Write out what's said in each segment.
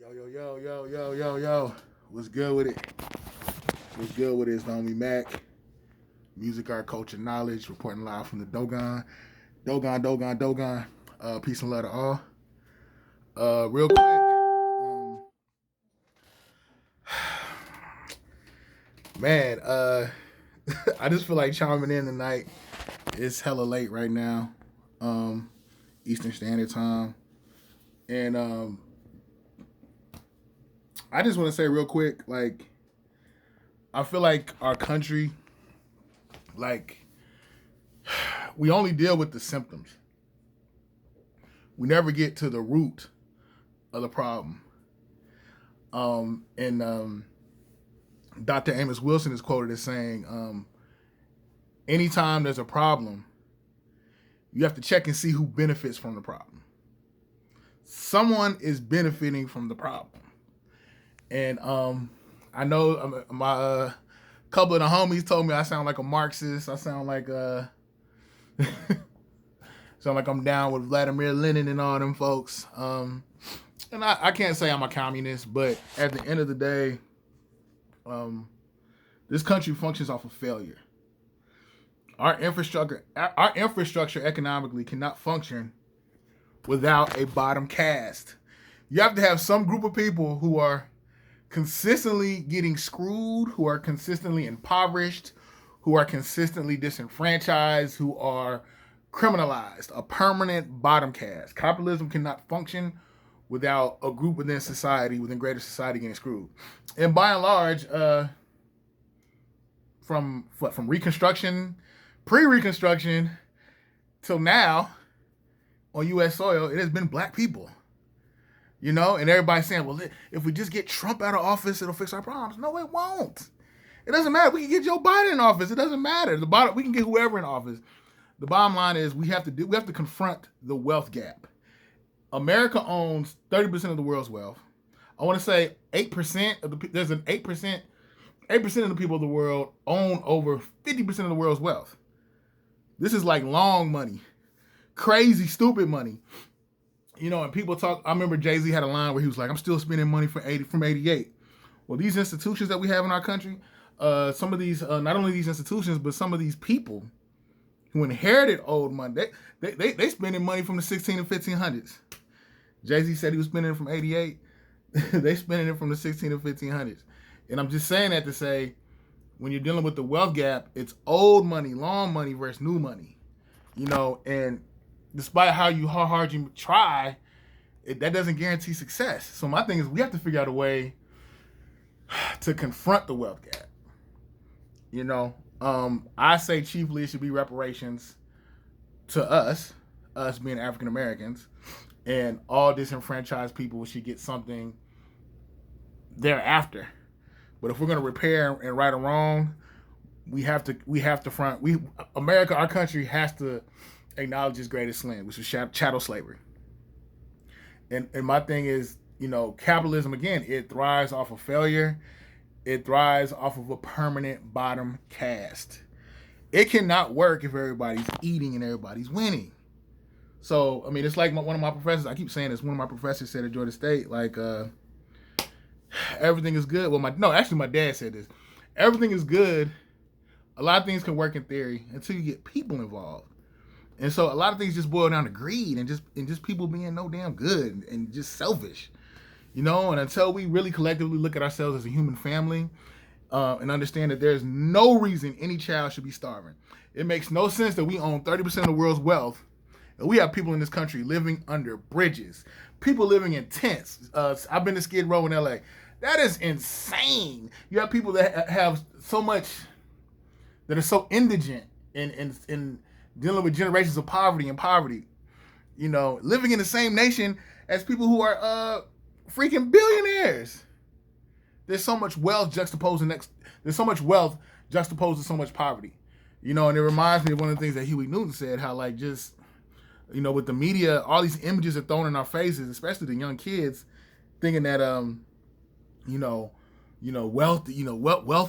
Yo. What's good with it? What's good with it? It's the homie MACK. Music, art, culture, knowledge. Reporting live from the Dogon. Peace and love to all. Real quick. I just feel like chiming in tonight. It's hella late right now. Eastern Standard Time. And I just want to say real quick, like, I feel like our country, like, we only deal with the symptoms. We never get to the root of the problem. Dr. Amos Wilson is quoted as saying, anytime there's a problem, you have to check and see who benefits from the problem. Someone is benefiting from the problem. And I know my couple of the homies told me I sound like a Marxist. I sound like I'm down with Vladimir Lenin and all them folks. And I can't say I'm a communist, but at the end of the day, this country functions off of failure. Our infrastructure economically cannot function without a bottom caste. You have to have some group of people who are consistently getting screwed, who are consistently impoverished, who are consistently disenfranchised, who are criminalized, a permanent bottom caste. Capitalism cannot function without a group within society, within greater society, getting screwed. And by and large, from Reconstruction, pre-Reconstruction, till now, on U.S. soil, it has been black people. You know, and everybody's saying, well, if we just get Trump out of office, it'll fix our problems. No, it won't. It doesn't matter. We can get Joe Biden in office. It doesn't matter. We can get whoever in office. The bottom line is we have to confront the wealth gap. America owns 30% of the world's wealth. I want to say 8% of there's an 8% of the people of the world own over 50% of the world's wealth. This is like long money, crazy, stupid money. You know, and people talk, I remember Jay-Z had a line where he was like, I'm still spending money from 88. Well, these institutions that we have in our country, some of these, not only these institutions, but some of these people who inherited old money, they spending money from the 16 and 1500s. Jay-Z said he was spending it from 88. They spending it from the 16 and 1500s. And I'm just saying that to say, when you're dealing with the wealth gap, it's old money, long money versus new money. You know, and despite how hard you try, that doesn't guarantee success. So my thing is we have to figure out a way to confront the wealth gap. You know, I say chiefly it should be reparations to us being African Americans, and all disenfranchised people should get something thereafter. But if we're going to repair and right a wrong, America, our country has to acknowledge its greatest sin, which was chattel slavery. And my thing is, you know, capitalism, again, it thrives off of failure. It thrives off of a permanent bottom caste. It cannot work if everybody's eating and everybody's winning. So, I mean, it's like one of my professors, I keep saying this, one of my professors said at Georgia State, like, everything is good. Well, my dad said this. Everything is good. A lot of things can work in theory until you get people involved. And so a lot of things just boil down to greed and just people being no damn good and just selfish, you know. And until we really collectively look at ourselves as a human family and understand that there's no reason any child should be starving. It makes no sense that we own 30% of the world's wealth and we have people in this country living under bridges, people living in tents. I've been to Skid Row in LA. That is insane. You have people that have so much, that are so indigent in dealing with generations of poverty, you know, living in the same nation as people who are freaking billionaires. There's so much wealth juxtaposed to so much poverty, you know. And it reminds me of one of the things that Huey Newton said, how, like, just, you know, with the media, all these images are thrown in our faces, especially the young kids, thinking that wealth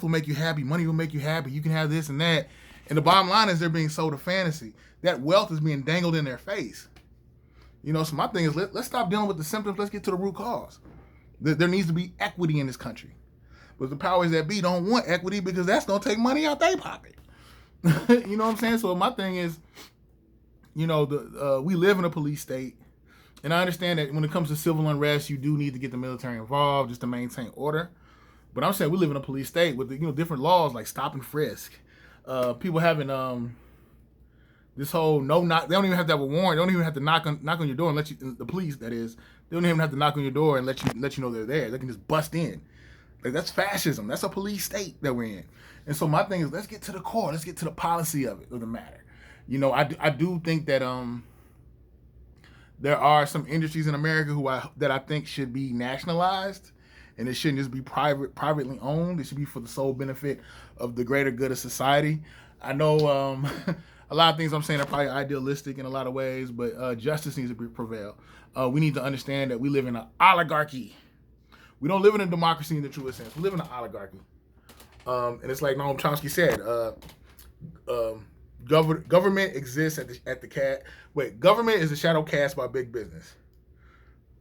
will make you happy, money will make you happy, you can have this and that. And the bottom line is they're being sold a fantasy. That wealth is being dangled in their face. You know, so my thing is, let's stop dealing with the symptoms. Let's get to the root cause. There needs to be equity in this country. But the powers that be don't want equity because that's going to take money out their pocket. You know what I'm saying? So my thing is, we live in a police state. And I understand that when it comes to civil unrest, you do need to get the military involved just to maintain order. But I'm saying we live in a police state with different laws like stop and frisk. People having this whole no knock. They don't even have to have a warrant. They don't even have to knock on your door and let you. The police, that is, they don't even have to knock on your door and let you know they're there. They can just bust in. Like, that's fascism. That's a police state that we're in. And so my thing is, let's get to the core. Let's get to the policy of the matter. I do think that there are some industries in America that I think should be nationalized, and it shouldn't just be privately owned. It should be for the sole benefit of the greater good of society. I know a lot of things I'm saying are probably idealistic in a lot of ways, but justice needs to prevail. We need to understand that we live in an oligarchy. We don't live in a democracy in the truest sense. We live in an oligarchy. And it's like Noam Chomsky said, government exists government is a shadow cast by big business.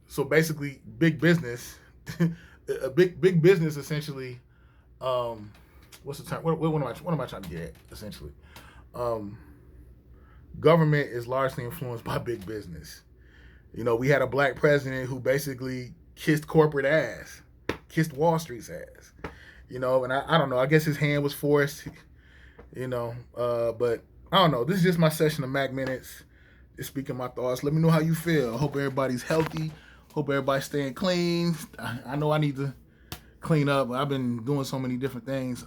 So basically, big business, big business essentially, what's the term? What am I trying to get at, essentially? Government is largely influenced by big business. We had a black president who basically kissed corporate ass, kissed Wall Street's ass, and I don't know, I guess his hand was forced, but I don't know. This is just my session of Mac Minutes, just speaking my thoughts. Let me know how you feel. I hope everybody's healthy. Hope everybody's staying clean. I know I need to clean up. I've been doing so many different things.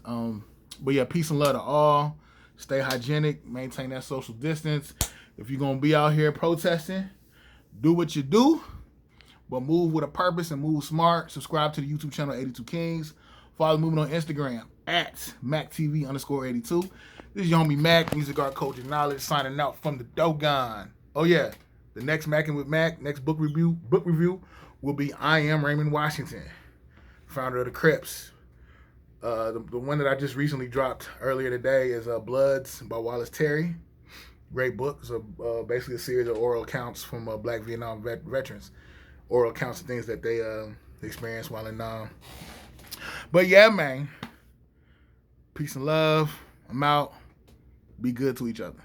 But yeah, peace and love to all. Stay hygienic. Maintain that social distance. If you're going to be out here protesting, do what you do, but move with a purpose and move smart. Subscribe to the YouTube channel 82 Kings. Follow Moving on Instagram at MACKTV_82. This is your homie Mac, music art culture knowledge, signing out from the Dogon. Oh yeah, the next Mackin' with Mac, next book review will be I Am Raymond Washington, founder of the Crips. The one that I just recently dropped earlier today is Bloods by Wallace Terry. Great book. It's basically a series of oral accounts from Black Vietnam veterans. Oral accounts of things that they experienced while in Nam. But yeah, man. Peace and love. I'm out. Be good to each other.